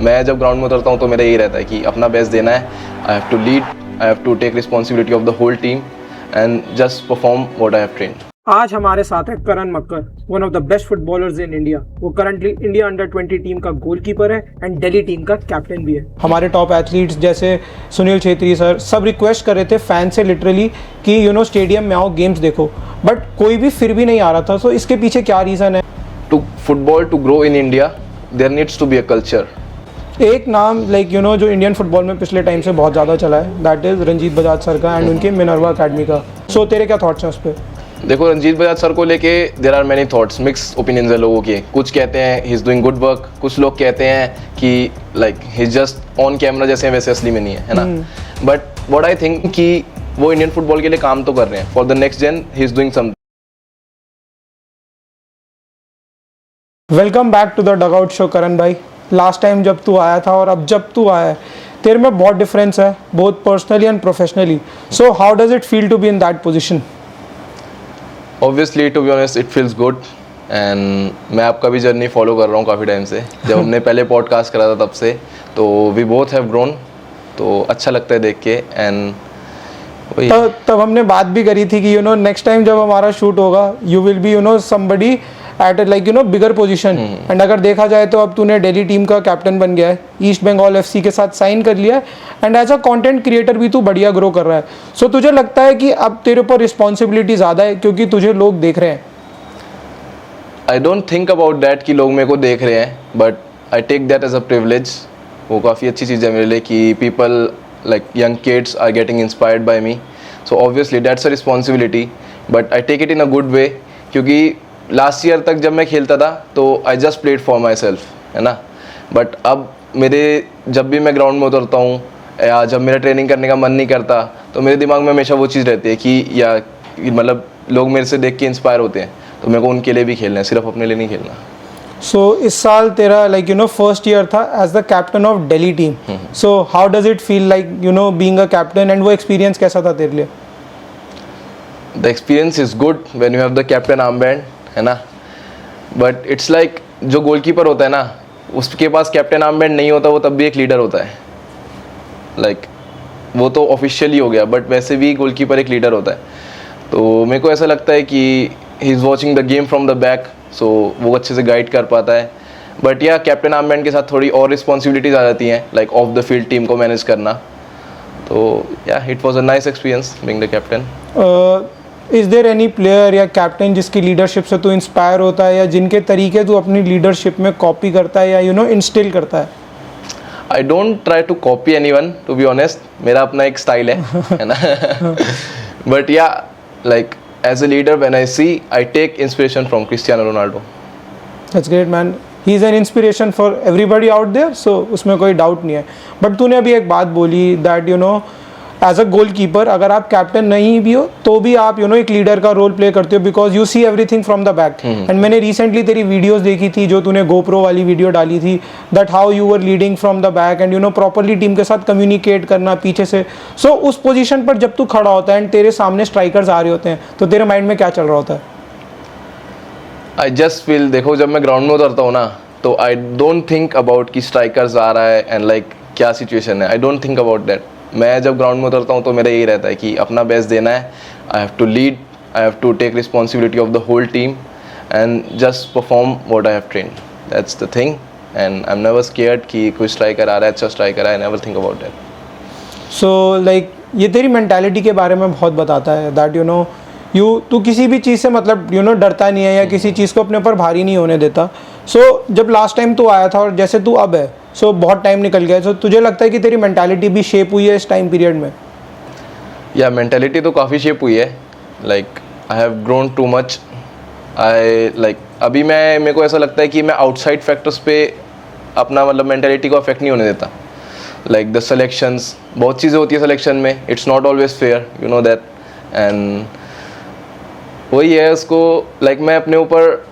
मैं जब ग्राउंड में उतरता हूँ तो मेरा यही रहता है कि अपना बेस्ट देना है. I have to lead, I have to take responsibility of the whole team and just perform what I have trained. आज हमारे साथ है Karan Makkar, one of the best footballers in India. वो करंटली इंडिया अंडर-20 टीम का goalkeeper है and Delhi team का captain भी है. हमारे टॉप एथलीट्स जैसे सुनील छेत्री सर सब रिक्वेस्ट कर रहे थे फैन से लिटरली कि स्टेडियम में आओ, गेम्स देखो, बट कोई भी फिर भी नहीं आ रहा था. सो इसके पीछे क्या रीज़न है? To football to grow in India there needs to be a culture. एक नाम जो इंडियन फुटबॉल में पिछले टाइम से बहुत ज़्यादा चला है, that is Ranjit Bajaj sir का एंड उनके मिनर्वा अकेडमी का. सो तेरे क्या थॉट्स हैं उस पर? देखो, रंजीत बजाज सर को लेके there are many thoughts, mix opinions है लोगों के. कुछ कहते हैं he is doing good work, कुछ लोग कहते हैं कि like he is just on camera जैसे हैं वैसे असली में नहीं है ना. बट व्हाट आई थिंक कि वो इंडियन फुटबॉल के लिए काम तो कर रहे हैं. For the next gen he is doing something. Welcome back to the dugout show Karan भाई. लास्ट टाइम जब तू आया था और अब जब तू आया है, तेरे में बहुत डिफरेंस है, both personally and professionally. So how does it feel to be in that position? Obviously to be honest it feels good. And मैं आपका भी जर्नी फॉलो कर रहा हूँ काफ़ी टाइम से. जब हमने पहले पॉडकास्ट करा था तब से, तो वी बोथ हैव ग्रोन. तो अच्छा लगता है देख के. एंड तब हमने बात भी करी थी कि नेक्स्ट टाइम जब हमारा शूट होगा you will be somebody at bigger position. And अगर देखा जाए तो अब तूने दिल्ली टीम का कैप्टन बन गया है, ईस्ट बंगाल एफसी के साथ साइन कर लिया है and as a content creator भी तू बढ़िया ग्रो कर रहा है. सो तुझे लगता है कि अब तेरे ऊपर रिस्पॉन्सिबिलिटी ज़्यादा है क्योंकि तुझे लोग देख रहे हैं? I don't think about that कि लोग मेरे को देख रहे हैं, but I take that as a privilege. वो काफ़ी अच्छी चीज़ है मेरे लिए कि people like young kids are getting inspired by me. So obviously that's a responsibility, but I take it in a good way. क्योंकि लास्ट ईयर तक जब मैं खेलता था तो I just played for myself, है ना. बट अब मेरे जब भी मैं ग्राउंड में उतरता हूँ या जब मेरा ट्रेनिंग करने का मन नहीं करता, तो मेरे दिमाग में हमेशा वो चीज़ रहती है कि या मतलब लोग मेरे से देख के इंस्पायर होते हैं, तो मेरे को उनके लिए भी खेलना है, सिर्फ अपने लिए नहीं खेलना. सो इस साल तेरा फर्स्ट ईयर था as the captain of Delhi team. So how does it feel like being a captain, and वो एक्सपीरियंस कैसा था तेरे लिए? The experience is good when you have the captain armband, है ना. बट इट्स लाइक जो goalkeeper होता है ना, उसके पास कैप्टन आर्मबैंड नहीं होता, वो तब भी एक लीडर होता है. लाइक वो तो ऑफिशियली हो गया, बट वैसे भी गोलकीपर एक लीडर होता है. तो मेरे को ऐसा लगता है कि he is watching the game from the back, so वो अच्छे से गाइड कर पाता है. बट या कैप्टन आर्मबैंड के साथ थोड़ी और रिस्पॉन्सिबिलिटीज आ जाती हैं, like off the field team को मैनेज करना. तो yeah it was a nice experience being the captain. Is there any player या कैप्टन जिसकी लीडरशिप से तू इंस्पायर होता है या जिनके तरीके तू अपनी लीडरशिप में कॉपी करता है या इंस्टिल करता है? I don't try to copy anyone, to be honest. मेरा अपना एक स्टाइल है ना. But yeah like as a leader when I see, I take inspiration from Cristiano Ronaldo. That's great man. He is an inspiration for everybody out there, so उसमें कोई doubt नहीं है. But तूने अभी एक बात बोली that as a goalkeeper अगर आप कैप्टन नहीं भी हो तो भी आप एक लीडर का रोल प्ले करते हो because you see everything from the back. And मैंने रिसेंटली तेरी वीडियोस देखी थी जो तूने गोप्रो वाली वीडियो डाली थी, that how you were leading from the back and properly team के साथ कम्युनिकेट करना पीछे से. सो उस पोजीशन पर जब तू खड़ा होता है एंड तेरे सामने स्ट्राइकर्स आ रहे होते हैं तो तेरे माइंड में क्या चल रहा होता है? आई जस्ट फील, देखो जब मैं ग्राउंड में उतरता हूँ ना, तो आई डोंट थिंक अबाउट कि स्ट्राइकर्स आ रहा है एंड लाइक क्या सिचुएशन है. I don't think about that. मैं जब ग्राउंड में उतरता हूँ तो मेरा यही रहता है कि अपना बेस्ट देना है. I have to lead, I have to take responsibility of the whole team and just perform what I have trained. That's the thing. And I am never scared कि कोई स्ट्राइकर आ रहा है, अच्छा striker I never think about that. So like ये तेरी mentality के बारे में बहुत बताता है दैट तू किसी भी चीज़ से मतलब डरता नहीं है या किसी चीज़ को अपने ऊपर भारी नहीं होने देता. सो जब लास्ट टाइम तू आया था और जैसे तू अब है, सो बहुत टाइम निकल गया, सो तुझे लगता है कि तेरी मेंटालिटी भी शेप हुई है इस टाइम पीरियड में? या मेंटालिटी तो काफ़ी शेप हुई है. Like I have grown too much. I like अभी मेरे को ऐसा लगता है कि मैं आउटसाइड फैक्टर्स पे अपना मतलब मेंटालिटी को अफेक्ट नहीं होने देता. लाइक द सिलेक्शंस, बहुत चीज़ें होती है सिलेक्शन में, it's not always fair, you know that. And वही है, उसको लाइक मैं अपने ऊपर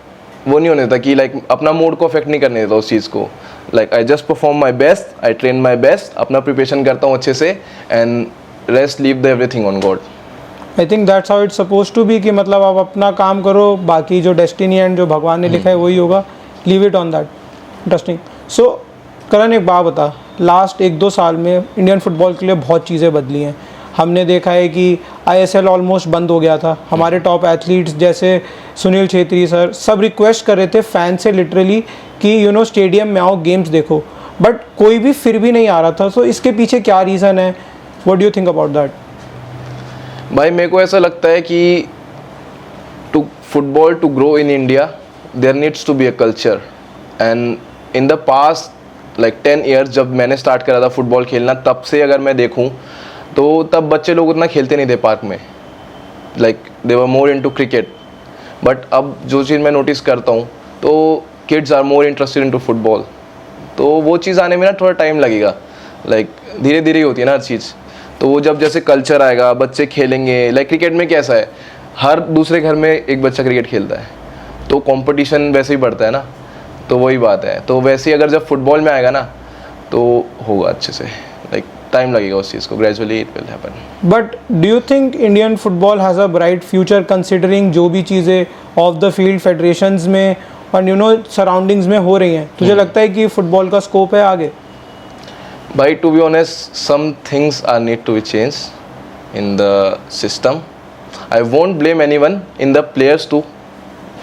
वो नहीं होने देता कि लाइक अपना मूड को अफेक्ट नहीं करने देता उस चीज़ को. Like I just perform my best, I train my best, अपना प्रिपरेशन करता हूँ अच्छे से and rest leave the everything on God. I think that's how it's suppose to be कि मतलब आप अपना काम करो, बाकी जो डेस्टिनी एंड जो भगवान ने लिखा है वही होगा. Leave it on that. Interesting. So Karan एक बात बता, लास्ट 1-2 साल में इंडियन फुटबॉल के लिए बहुत चीज़ें बदली हैं। हमने देखा है कि ISL ऑलमोस्ट बंद हो गया था। हमारे टॉप एथलीट्स जैसे सुनील छेत्री सर सब रिक्वेस्ट कर रहे थे फैन से लिटरली कि स्टेडियम में आओ, गेम्स देखो, बट कोई भी फिर भी नहीं आ रहा था। सो इसके पीछे क्या रीज़न है? What do you think about that? भाई मेरे को ऐसा लगता है कि to football to grow in India there needs to be a culture, and in the past like 10 years जब मैंने स्टार्ट करा था फुटबॉल खेलना, तब से अगर मैं देखूं तो तब बच्चे लोग उतना खेलते नहीं थे पार्क में, like they were more into cricket. But अब जो चीज़ मैं नोटिस करता हूँ तो kids are more interested into football, तो वो चीज़ आने में ना थोड़ा टाइम लगेगा, लाइक धीरे धीरे ही होती है ना हर चीज़। तो वो जब जैसे कल्चर आएगा, बच्चे खेलेंगे। लाइक क्रिकेट में कैसा है, हर दूसरे घर में एक बच्चा क्रिकेट खेलता है, तो कंपटीशन वैसे ही बढ़ता है ना, तो वही बात है। तो वैसे ही अगर जब फुटबॉल में आएगा ना तो होगा अच्छे से, लाइक टाइम लगेगा उस चीज़ को, gradually it will happen. But do you think Indian football has a bright future considering जो भी चीज़ें ऑफ द फील्ड फेडरेशंस में और सराउंडिंग्स में हो रही हैं? तुझे लगता है कि फुटबॉल का स्कोप है आगे? भाई to be honest some things are need to be change in the system. I won't blame anyone, in the players too.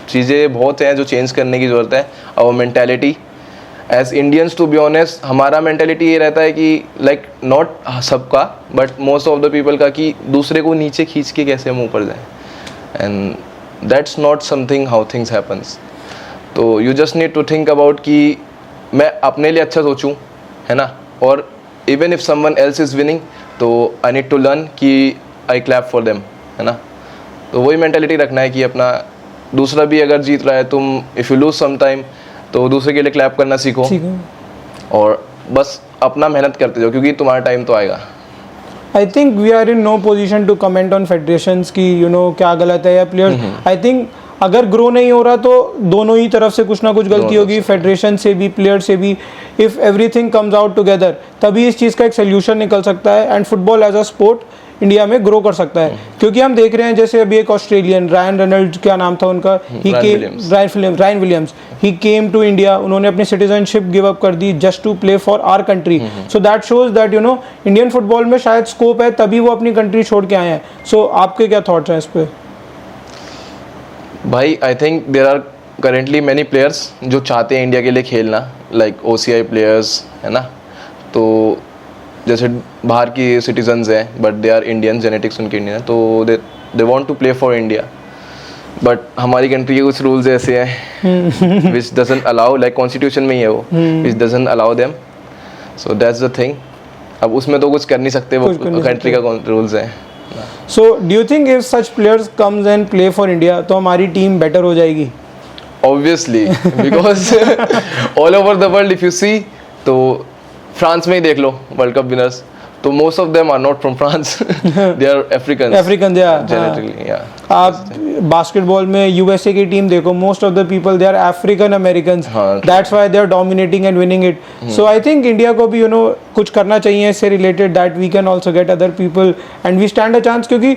चीज़ें बहुत हैं जो चेंज करने की ज़रूरत है। Our mentality as Indians, to be honest हमारा मेंटालिटी ये रहता है कि लाइक नॉट सबका but most of the people का, कि दूसरे को नीचे खींच के कैसे हम ऊपर जाएं, and that's not something how things happens. तो you just need to think about कि मैं अपने लिए अच्छा सोचूं, है ना, और even if someone else is winning तो आई नीड टू लर्न कि आई क्लैप फॉर देम, है ना। तो वही मेंटालिटी रखना है कि अपना दूसरा भी अगर जीत रहा है, तुम if you lose some time तो दूसरे के लिए क्लैप करना सीखो, और बस अपना मेहनत करते जाओ, क्योंकि तुम्हारा टाइम तो आएगा। I think we are in no position to comment on federations की क्या गलत है या प्लेयर्स। आई थिंक अगर ग्रो नहीं हो रहा तो दोनों ही तरफ से कुछ ना कुछ गलती होगी, फेडरेशन से भी, प्लेयर से भी। If everything comes out together तभी इस चीज़ का एक सोल्यूशन निकल सकता है, and football as a sport India में ग्रो कर सकता है। क्योंकि हम देख रहे हैं जैसे अभी एक ऑस्ट्रेलियन रायन रेनल्ड्स, क्या नाम था उनका, Ryan Williams, he came to India, उन्होंने अपनी सिटीजनशिप गिव अप कर दी just to play for our country. So that shows that Indian football में शायद स्कोप है, तभी वो अपनी कंट्री छोड़ के आए हैं। सो आपके क्या थॉट्स हैं इस पे? भाई I think there are currently many players जो चाहते हैं इंडिया के लिए खेलना, लाइक OCI प्लेयर्स, है ना। तो जैसे बाहर की सिटीजन्स हैं but they are Indian, genetics उनकी इंडियन है, तो they want to play for India. But हमारी कंट्री के कुछ रूल्स ऐसे हैं which doesn't allow, like constitution में ही है वो, which doesn't allow them. So that's the thing. अब उसमें तो कुछ कर नहीं सकते, वो कंट्री का रूल्स हैं। So do you think if such players comes and play for India तो हमारी टीम बेटर हो जाएगी? Obviously, because all over the world if you see, तो फ्रांस में ही देख लो वर्ल्ड कप विनर्स, तो most of them are not from France, they are African genetically. आप बास्केटबॉल में USA की टीम देखो, most of the people they are African Americans, that's why they are dominating and winning it. So I think India को भी कुछ करना चाहिए इससे related, that we can also get other people and we stand a chance, क्योंकि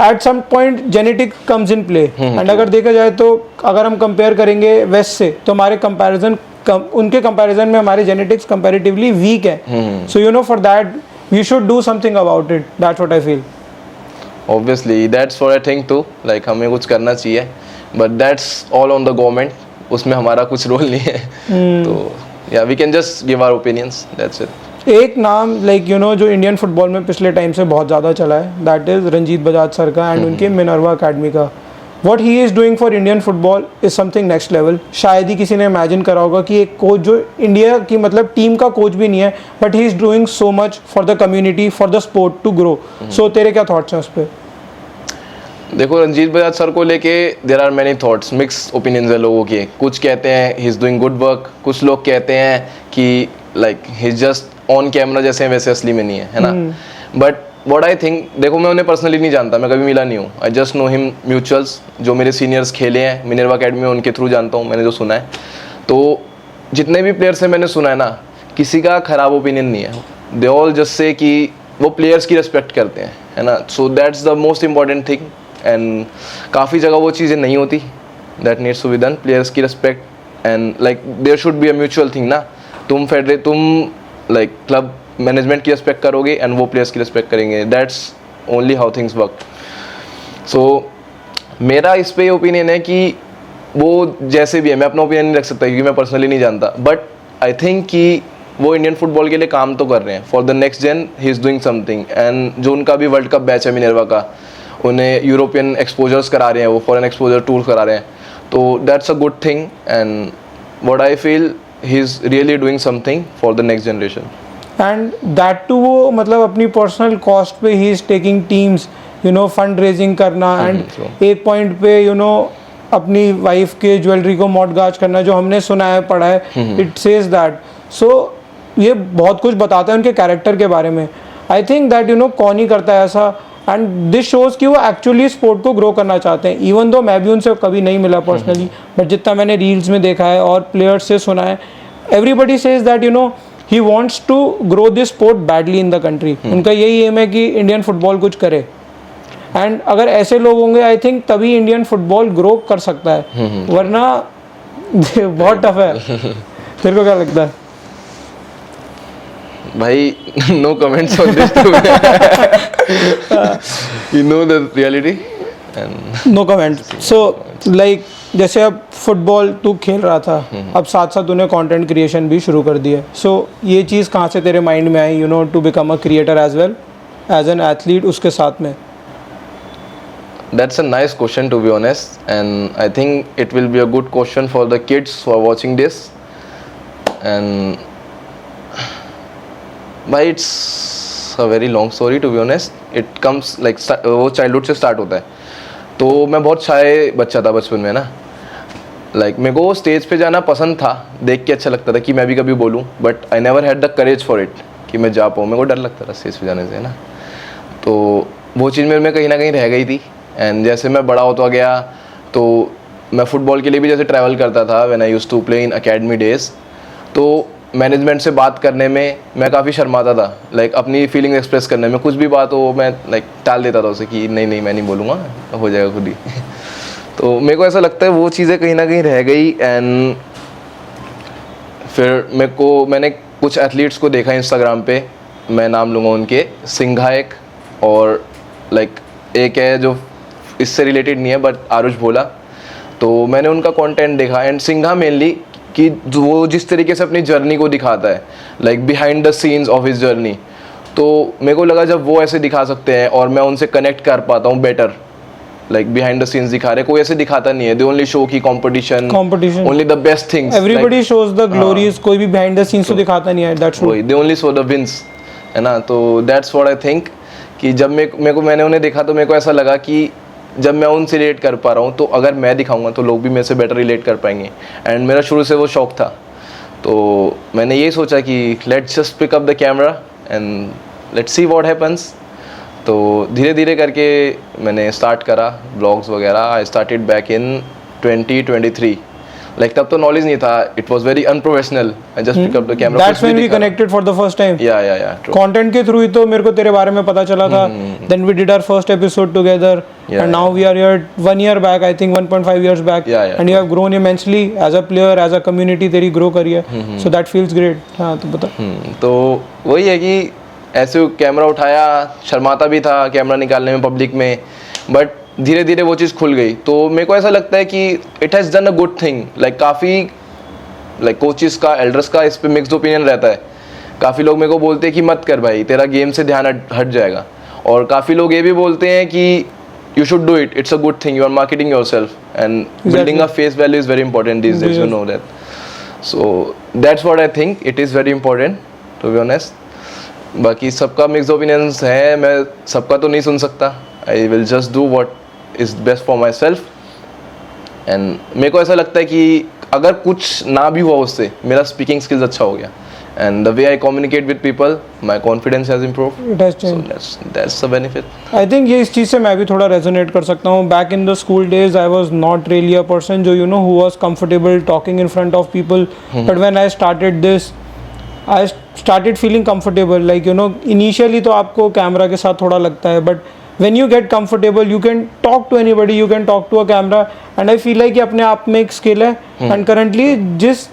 at some point genetic comes in play. And अगर देखा जाए तो अगर हम कंपेयर करेंगे वेस्ट से, तो हमारे कंपैरिजन उनके कंपैरिजन में हमारे जेनेटिक्स कंपैरेटिवली वीक है। So for that we should do something about it, that's what I feel. Obviously that's what I think too, like हमें कुछ करना चाहिए, but that's all on the government, उसमें हमारा कुछ रोल नहीं है। तो yeah we can just give our opinions, that's it. एक नाम लाइक जो इंडियन फुटबॉल में पिछले टाइम से बहुत ज़्यादा चला है, that is Ranjit Bajaj sir का एंड उनके मिनर्वा अकेडमी का। What he is doing for Indian football is something next level. शायद ही किसी ने इमेजिन करा होगा कि एक कोच जो इंडिया की मतलब टीम का कोच भी नहीं है, but he is doing so much for the community, for the sport to grow. So तेरे क्या थॉट्स हैं उस पर? देखो रंजीत बजाज सर को लेके there are many thoughts, mix opinions है लोगों के। कुछ कहते हैं he is doing good work, कुछ लोग कहते हैं कि like he is just on camera जैसे हैं वैसे असली में नहीं है ना। बट व्हाट आई थिंक, देखो मैं उन्हें पर्सनली नहीं जानता, मैं कभी मिला नहीं हूँ, I just know him mutuals, जो मेरे सीनियर्स खेले हैं मिनर्वा अकेडमी में, उनके थ्रू जानता हूँ, मैंने जो सुना है। तो जितने भी प्लेयर्स हैं मैंने सुना है ना, किसी का ख़राब ओपिनियन नहीं है, दे ऑल जस्ट से कि वो प्लेयर्स की रिस्पेक्ट करते हैं, है ना। So that's the most important thing, and काफ़ी जगह वो चीज़ें नहीं होती, that needs to be done, players की respect, and like there should be a mutual thing ना। तुम लाइक क्लब मैनेजमेंट की रिस्पेक्ट करोगे एंड वो प्लेयर्स की रिस्पेक्ट करेंगे. That's only how things work. So मेरा इस पे ओपिनियन है कि वो जैसे भी है, मैं अपना ओपिनियन नहीं रख सकता क्योंकि मैं पर्सनली नहीं जानता, बट आई थिंक कि वो इंडियन फुटबॉल के लिए काम तो कर रहे हैं. For the next gen he is doing something. And जो उनका भी वर्ल्ड कप बैच है मिनर्वा का, उन्हें यूरोपियन एक्सपोजर्स करा रहे हैं, वो फॉरेन एक्सपोजर टूर्स करा रहे हैं. तो that's a good thing and what I feel he is really doing something for the next generation. And that too वो मतलब अपनी पर्सनल कॉस्ट पे he is taking teams, you know, fund raising करना and एक point पे you know अपनी wife के jewellery को मॉडगाज करना, जो हमने सुना है पढ़ा है. It says that. सो ये बहुत कुछ बताता है उनके कैरेक्टर के बारे में. I think that you no कौन ही करता है ऐसा. एंड दिस शोज कि वो एक्चुअली स्पोर्ट को ग्रो करना चाहते हैं. इवन दो मैं भी उनसे कभी नहीं मिला पर्सनली, बट जितना मैंने रील्स में देखा है और प्लेयर्स से सुना है, everybody says that you know he wants to grow this sport badly in the country. उनका यही एम है कि इंडियन फुटबॉल कुछ करे. एंड अगर ऐसे लोग होंगे आई थिंक तभी इंडियन फुटबॉल ग्रो कर सकता है, वरना बहुत टफ है. तेरे को क्या लगता है भाई? No comments on this. You know the reality and no comment. So like जैसे अब फुटबॉल तू खेल रहा था, अब साथ साथ तूने कंटेंट क्रिएशन भी शुरू कर दिया. सो ये चीज़ कहाँ से तेरे माइंड में आई, you know, to become a creator as well as an athlete उसके साथ में? That's a nice question, to be honest, and I think it will be a good question for the kids who are watching this. And why it's a very long story, to be honest. It comes like वो childhood से start होता है. तो मैं बहुत शाय बच्चा था बचपन में ना. लाइक मेरे को स्टेज पे जाना पसंद था, देख के अच्छा लगता था कि मैं भी कभी बोलूँ, but I never had the courage for it कि मैं जा पाऊँ. मेरे को डर लगता था स्टेज पे जाने से ना. तो वो चीज़ मेरे में कहीं ना कहीं रह गई थी. एंड जैसे मैं बड़ा होता गया तो मैं फ़ुटबॉल के लिए भी जैसे ट्रैवल करता था when I used to play in academy days. तो मैनेजमेंट से बात करने में मैं काफ़ी शर्माता था. लाइक अपनी फीलिंग एक्सप्रेस करने में, कुछ भी बात हो मैं लाइक टाल देता था उसे कि नहीं मैं नहीं बोलूँगा, हो जाएगा खुद ही. तो मेरे को ऐसा लगता है वो चीज़ें कहीं ना कहीं रह गई. एंड फिर मैंने कुछ एथलीट्स को देखा इंस्टाग्राम पे, मैं नाम लूँगा उनके, सिंघा एक, और लाइक एक है जो इससे रिलेटेड नहीं है बट आरुष भोला. तो मैंने उनका कंटेंट देखा एंड सिंघा मेनली कि वो जिस तरीके से अपनी जर्नी को दिखाता है, like behind the scenes of his journey. तो मेरे को लगा जब वो ऐसे दिखा सकते हैं और मैं उनसे कनेक्ट कर पाता हूँ better, like behind the scenes दिखा रहे, कोई ऐसे दिखाता नहीं है. दे ओनली शो की competition only the best things, everybody shows the glories, कोई भी बिहाइंड द सीन्स तो दिखाता नहीं है. दैट्स वही, they only show the wins, है ना. तो दैट्स व्हाट आई थिंक कि जब मैंने उन्हें देखा तो मेरे को ऐसा लगा कि जब मैं उनसे रिलेट कर पा रहा हूँ तो अगर मैं दिखाऊंगा तो लोग भी मेरे से बेटर रिलेट कर पाएंगे. एंड मेरा शुरू से वो शौक था. तो मैंने यही सोचा कि let's just pick up the camera and let's see what happens. तो धीरे धीरे करके मैंने स्टार्ट करा ब्लॉग्स वगैरह. I started back in 2023. Like तब तो नॉलेज नहीं था, it was very unprofessional. I just pick up the camera. That's when we connected for the first time. Yeah content के थ्रू ही तो मेरे को तेरे बारे में पता चला था. Then we did our first episode together and now we are here 1 year back, I think 1.5 years back. And you have grown immensely as a player, as a community तेरी ग्रो करी है. So that feels great. हां तो बता. तो वही है कि ऐसे कैमरा उठाया, शर्माता भी था कैमरा निकालने में पब्लिक में, बट धीरे धीरे वो चीज़ खुल गई. तो मेरे को ऐसा लगता है कि it has done a good thing. Like काफ़ी लाइक कोचेस का, एल्डर्स का इस पे मिक्स्ड ओपिनियन रहता है. काफ़ी लोग मेरे को बोलते हैं कि मत कर भाई, तेरा गेम से ध्यान हट जाएगा. और काफ़ी लोग ये भी बोलते हैं कि you should do it, it's a good thing, you are marketing yourself and building a face value is very important this days, you know that. So that's what I think it is very important, to be honest. बाकी सबका mixed opinions है, मैं सबका तो नहीं सुन सकता. I will just do what is best for my self. And मेरे को ऐसा लगता है कि अगर कुछ ना भी हुआ उससे, मेरा स्पीकिंग स्किल्स अच्छा हो गया. And the way I communicate with people, my confidence has improved. It has changed. So that's the benefit. I think ये इस चीज़ से मैं भी थोड़ा resonate कर सकता हूँ. Back in the school days, I was not really a person जो you know who was comfortable talking in front of people. But when I started this, I started feeling comfortable. Like you know, initially तो आपको camera के साथ थोड़ा लगता है, but when you get comfortable, you can talk to anybody, you can talk to a camera, and I feel like ये अपने आप में एक skill है. And currently जिस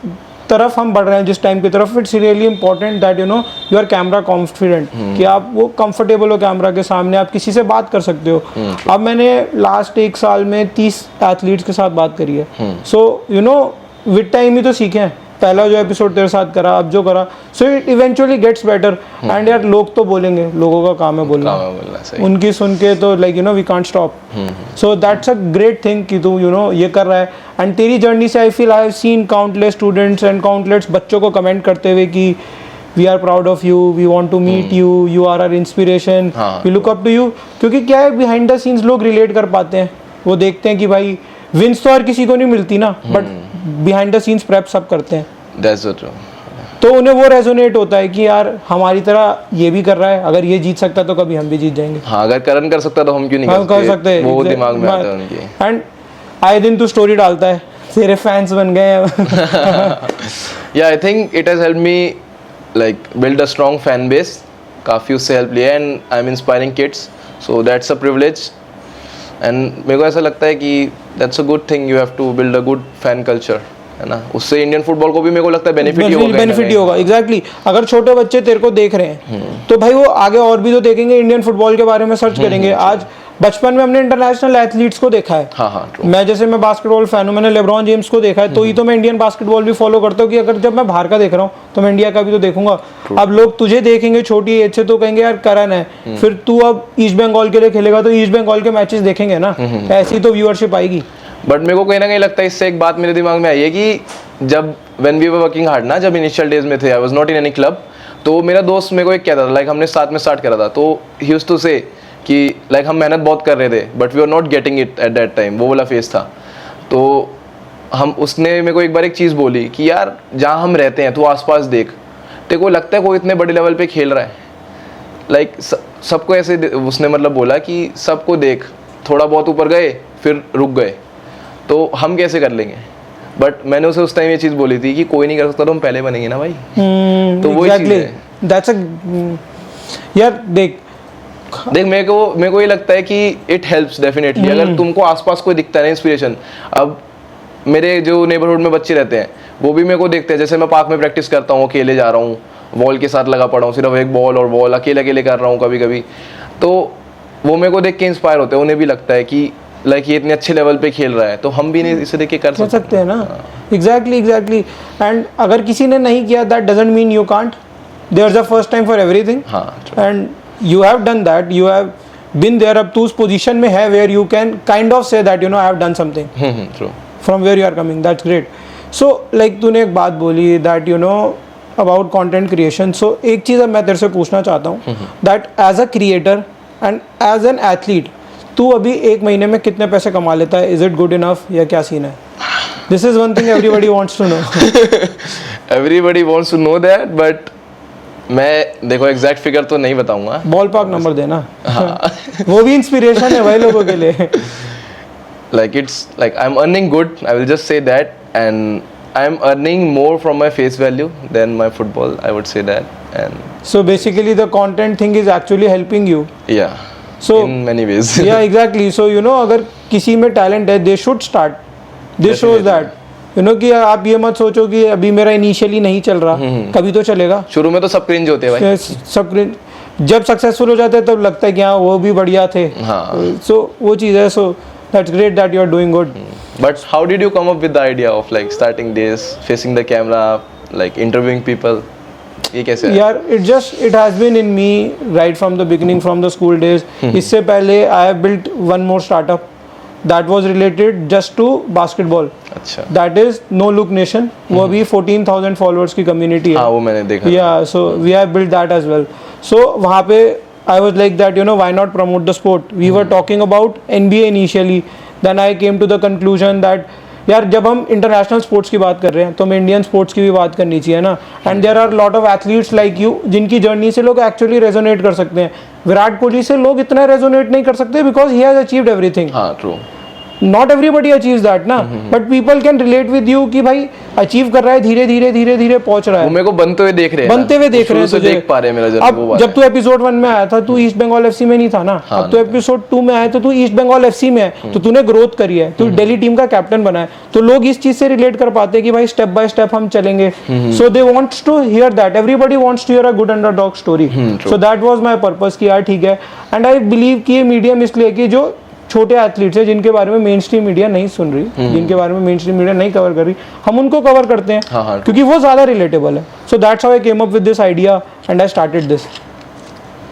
तरफ हम बढ़ रहे हैं, जिस टाइम की तरफ, it's really important that you know you are camera confident, कि आप वो कंफर्टेबल हो कैमरा के सामने, आप किसी से बात कर सकते हो। अब मैंने लास्ट 1 साल में 30 एथलीट्स के साथ बात करी है, so you know with time ही तो सीखे हैं। पहला जो एपिसोड तेरे साथ करा, अब जो करा, so it eventually gets better. And यार लोग तो बोलेंगे, लोगों का काम है बोलना, उनकी सुन के तो like you know we can't stop. So that's a great thing कि तू यू नो ये कर रहा है। एंड तेरी जर्नी से I feel I have seen countless students and countless बच्चों को कमेंट करते हुए कि we are proud of you, we want to meet you, you are our inspiration, we look up to you. क्योंकि क्या है, बिहाइंड द सीन्स लोग relate कर पाते हैं, वो देखते हैं कि भाई विंस तो हर किसी को नहीं मिलती ना, but behind the scenes prep सब करते हैं। That's so true. तो उन्हें वो रेजोनेट होता है कि यार हमारी तरह ये भी कर रहा है, अगर ये जीत सकता तो कभी हम भी जीत जाएंगे। हाँ, अगर करण कर सकता तो हम क्यों नहीं कर सकते, वो दिमाग में आता है उनके। एंड आए दिन तू स्टोरी डालता है, तेरे फैंस बन गए हैं। Yeah I think it has help me like build a strong fan base, काफ़ी उससे हेल्प लिया, and I am inspiring kids, so that's a privilege. And मेरे को ऐसा लगता है कि that's a good thing, you have to build a good fan culture, है ना। उससे इंडियन फुटबॉल को भी मेरे को लगता है बेनिफिट ही होगा। एग्जैक्टली, अगर छोटे बच्चे तेरे को देख रहे हैं तो भाई वो आगे और भी तो देखेंगे, इंडियन फुटबॉल के बारे में सर्च करेंगे। आज बचपन में हमने इंटरनेशनल एथलीट्स को देखा है। मैं बास्केटबॉल फैन हूँ, मैंने लेब्रॉन जेम्स को देखा है, तो ही तो मैं इंडियन बास्केटबॉल भी फॉलो करता हूँ कि अगर जब मैं बाहर का देख रहा हूँ तो मैं इंडिया का भी तो देखूंगा। अब लोग तुझे देखेंगे छोटी एज से तो कहेंगे यार करण है, फिर तू अब ईस्ट बंगाल के लिए खेलेगा तो ईस्ट बंगाल के मैचेस देखेंगे ना, ऐसी तो व्यूअरशिप आएगी। बट मेरे को कहीं ना कहीं लगता है, इससे एक बात मेरे दिमाग में आई है कि जब when we were working hard ना, जब इनिशियल डेज में थे, I was not in any club, तो मेरा दोस्त मेरे को एक कहता था, लाइक हमने साथ में स्टार्ट करा था, तो ही यूज्ड टू से कि लाइक हम मेहनत बहुत कर रहे थे but we are not getting it at that time, वो वाला फेज था। तो उसने मेरे को एक बार एक चीज़ बोली कि यार जहाँ हम रहते हैं तो आसपास देख, तेरे को लगता है कोई इतने बड़े लेवल पे खेल रहा है, लाइक सबको ऐसे उसने मतलब बोला कि सबको देख, थोड़ा बहुत ऊपर गए फिर रुक गए, तो हम कैसे कर लेंगे। बट मैंने उसे उस टाइम ये चीज़ बोली थी कि कोई नहीं कर सकता तो हम पहले बनेंगे ना भाई। तो वो चीज़ है। दैट्स अ यार देख मेरे को ये लगता है कि इट हेल्प्स डेफिनेटली, अगर तुमको आसपास कोई दिखता है ना इंस्पिरेशन। अब मेरे जो नेबरहुड में बच्चे रहते हैं वो भी मेरे को देखते हैं, जैसे मैं पार्क में प्रैक्टिस करता हूँ, अकेले जा रहा हूँ, बॉल के साथ लगा पड़ा हूँ, सिर्फ एक बॉल और बॉल अकेले कर रहा हूँ कभी कभी, तो वो मेरे को देख के इंस्पायर होते हैं, उन्हें भी लगता है कि लाइक ये इतने अच्छे लेवल पे खेल रहा है तो हम भी नहीं इसे देख के कर सकते हैं ना। एग्जैक्टली एंड अगर किसी ने नहीं किया that doesn't mean you can't, there is a first time for everything. And you have done that, you have been there, अब तू उस पोजीशन में है where you can kind of say that you know I have done something from where you are coming, that's great. So like तूने एक बात बोली that you know about content creation, so एक चीज़ अब मैं तेरे से पूछना चाहता हूँ that as a creator and as an athlete तू अभी 1 महीने में कितने पैसे कमा लेता है, इज इट गुड इनफ या क्या सीन है? This is one thing everybody wants to know. Everybody wants to know that, but मैं देखो एग्जैक्ट फिगर तो नहीं बताऊंगा, बॉल पार्क नंबर देना। वो भी इंस्पिरेशन है भाई लोगों के लिए। like it's like I'm earning good, I will just say that, and I'm earning more from my face value than my football, I would say that. And so basically the content thing is actually helping you. Yeah, so in many ways. Yeah, exactly. So you know अगर किसी में talent है they should start, this shows that you know कि आप ये मत सोचो कि अभी मेरा इनिशियली नहीं चल रहा, कभी तो चलेगा। शुरू में तो सब क्रिंज होते हैं भाई, सब क्रिंज, जब सक्सेसफुल हो जाते हैं तब लगता है कि हाँ वो भी बढ़िया थे। So वो चीज़ है, so that's great that you are doing good. But how did you come up with the idea of like starting this, facing the camera, like interviewing people? ये कैसे है? यार it has been in me right from the beginning, from the school days. इससे पहले I have built one more startup that was related just to basketball. अच्छा. That is No Look Nation. वो भी 14,000 followers की community है. हाँ वो मैंने देखा। Yeah, so we have built that as well. So वहाँ पे I was like that, you know, why not promote the sport? We were talking about NBA initially. Then I came to the conclusion that यार जब हम international sports की बात कर रहे हैं तो हमें इंडियन स्पोर्ट्स की भी बात करनी चाहिए ना। And there are lot of athletes like you जिनकी जर्नी से लोग एक्चुअली रेजोनेट कर सकते हैं। विराट कोहली से लोग इतना रेजोनेट नहीं कर सकते because he has achieved everything. हाँ true. Not everybody achieve that ना, but people can relate with you कि भाई अचीव कर रहा है, धीरे धीरे धीरे धीरे पहुंच रहा वो है, मेरे को बनते हुए देख रहे हैं, बनते हुए देख रहे हैं तुझे, देख पा रहे हैं मेरा जर्नी, वो अब बात जब है। तू एपिसोड 1 में आया था तू ईस्ट बंगाल एफसी में नहीं था ना, अब तू एपिसोड 2 में आया तो तू ईस्ट बंगाल एफसी में है, तो तूने ग्रोथ करी है, तू दिल्ली टीम का कैप्टन बना है, तो लोग इस चीज से रिलेट कर पाते हैं कि भाई स्टेप बाय स्टेप हम चलेंगे, so they wants to hear that, everybody wants to hear a good underdog story, so that was my purpose कि यार ठीक है। एंड आई बिलीव कि ये मीडियम इसलिए कि जो छोटे एथलीट्स हैं जिनके बारे में मेन स्ट्रीम मीडिया नहीं सुन रही, जिनके बारे में मेन स्ट्रीम मीडिया नहीं कवर कर रही, हम उनको कवर करते हैं, क्योंकि वो ज्यादा रिलेटेबल है। So that's how I came up with this idea and I started this.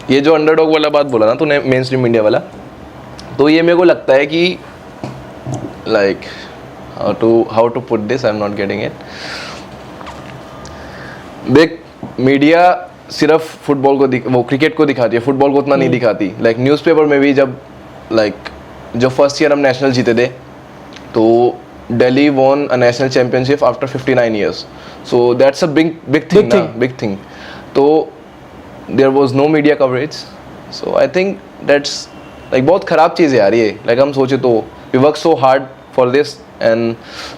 ये जो अंडरडॉग वाला बात बोला ना तूने, मेन स्ट्रीम मीडिया वाला, तो ये मेरे को लगता है कि like how to put this, I am not getting it. देख, मीडिया सिर्फ फुटबॉल को वो क्रिकेट को दिखाती है, फुटबॉल को उतना नहीं दिखाती। लाइक न्यूज़पेपर में भी जब जो फर्स्ट ईयर हम नेशनल जीते थे, तो Delhi won a national championship after 59 years, so that's a big thing. तो there was no media coverage, so I think that's like बहुत खराब चीज़ है यार ये। लाइक हम सोचे तो we work so hard for this and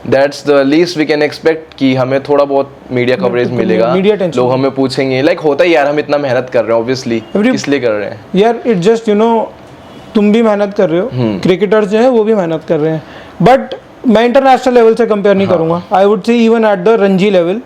that's the least we can expect कि हमें थोड़ा बहुत मीडिया कवरेज मिलेगा, लोग हमें पूछेंगे। लाइक होता ही यार, हम इतना मेहनत कर रहे हैं, ऑब्वियसली इसलिए कर रहे हैं यार। इट जस्ट यू नो, तुम भी मेहनत कर रहे हो, क्रिकेटर्स जो है वो भी मेहनत कर रहे हैं, बट मैं इंटरनेशनल लेवल से कंपेयर नहीं करूंगा। I would say even at the Ranji level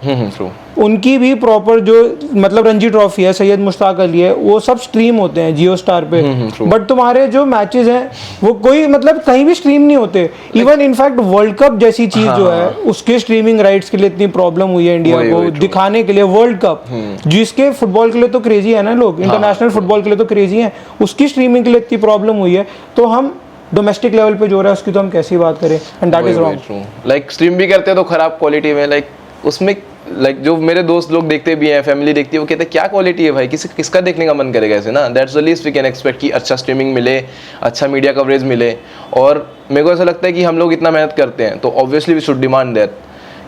उनकी भी प्रॉपर जो मतलब रणजी ट्रॉफी है, सैयद मुश्ताक अली है, वो सब स्ट्रीम होते हैं जियो स्टार पे, बट तुम्हारे जो मैचेस हैं वो कोई मतलब कहीं भी स्ट्रीम नहीं होते। इवन इनफैक्ट वर्ल्ड कप जैसी चीज जो है उसके स्ट्रीमिंग राइट्स के लिए इतनी प्रॉब्लम हुई है इंडिया को दिखाने के लिए। वर्ल्ड कप जिसके फुटबॉल के लिए तो क्रेजी है ना, लोग इंटरनेशनल फुटबॉल के लिए तो क्रेजी है, उसकी स्ट्रीमिंग के लिए इतनी प्रॉब्लम हुई है, तो हम डोमेस्टिक लेवल पे जो रहा है उसकी तो हम कैसी बात करें, and that is wrong. Like stream भी करते हैं तो खराब क्वालिटी में, लाइक उसमें लाइक जो मेरे दोस्त लोग देखते भी हैं, फैमिली देखती है, वो कहते हैं क्या क्वालिटी है भाई, किसका देखने का मन करेगा ऐसे ना। That's the least we can expect कि अच्छा स्ट्रीमिंग मिले, अच्छा मीडिया कवरेज मिले। और मेरे को ऐसा लगता है कि हम लोग इतना मेहनत करते हैं तो obviously we should demand that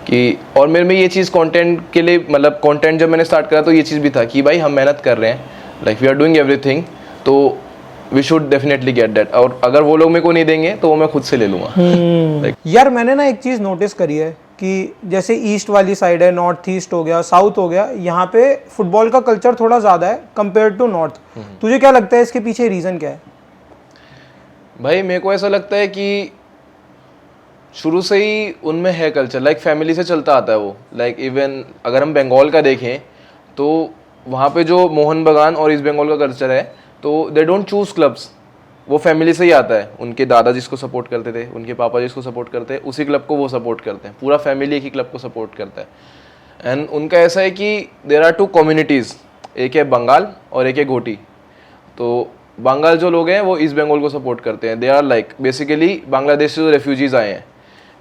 कि। और मेरे में ये चीज़ कंटेंट के लिए, मतलब कंटेंट जब मैंने स्टार्ट करा तो ये चीज़ भी था कि भाई हम मेहनत कर रहे हैं, like we are doing everything, तो we should definitely get that. और अगर वो लोग मेरे को नहीं देंगे तो वो मैं खुद से ले लूँगा। यार मैंने ना एक चीज़ नोटिस करी है कि जैसे ईस्ट वाली साइड है, नॉर्थ ईस्ट हो गया, साउथ हो गया, यहाँ पे फुटबॉल का कल्चर थोड़ा ज़्यादा है कंपेयर टू नॉर्थ। तुझे क्या लगता है इसके पीछे रीज़न क्या है? भाई मेरे को ऐसा लगता है कि शुरू से ही उनमें है कल्चर, लाइक फैमिली से चलता आता है वो। लाइक इवन अगर हम बंगाल का देखें तो वहाँ पे जो मोहन बगान और ईस्ट बंगाल का कल्चर है, तो दे डोंट चूज क्लब्स, वो फैमिली से ही आता है। उनके दादा जिसको सपोर्ट करते थे, उनके पापा जिसको सपोर्ट करते हैं, उसी क्लब को वो सपोर्ट करते हैं। पूरा फैमिली एक ही क्लब को सपोर्ट करता है। एंड उनका ऐसा है कि देयर आर 2 कम्युनिटीज़, एक है बंगाल और एक है घोटी। तो बंगाल जो लोग हैं वो ईस्ट बंगाल को सपोर्ट करते हैं, they are like basically Bangladesh से जो रेफ्यूजीज़ आए हैं,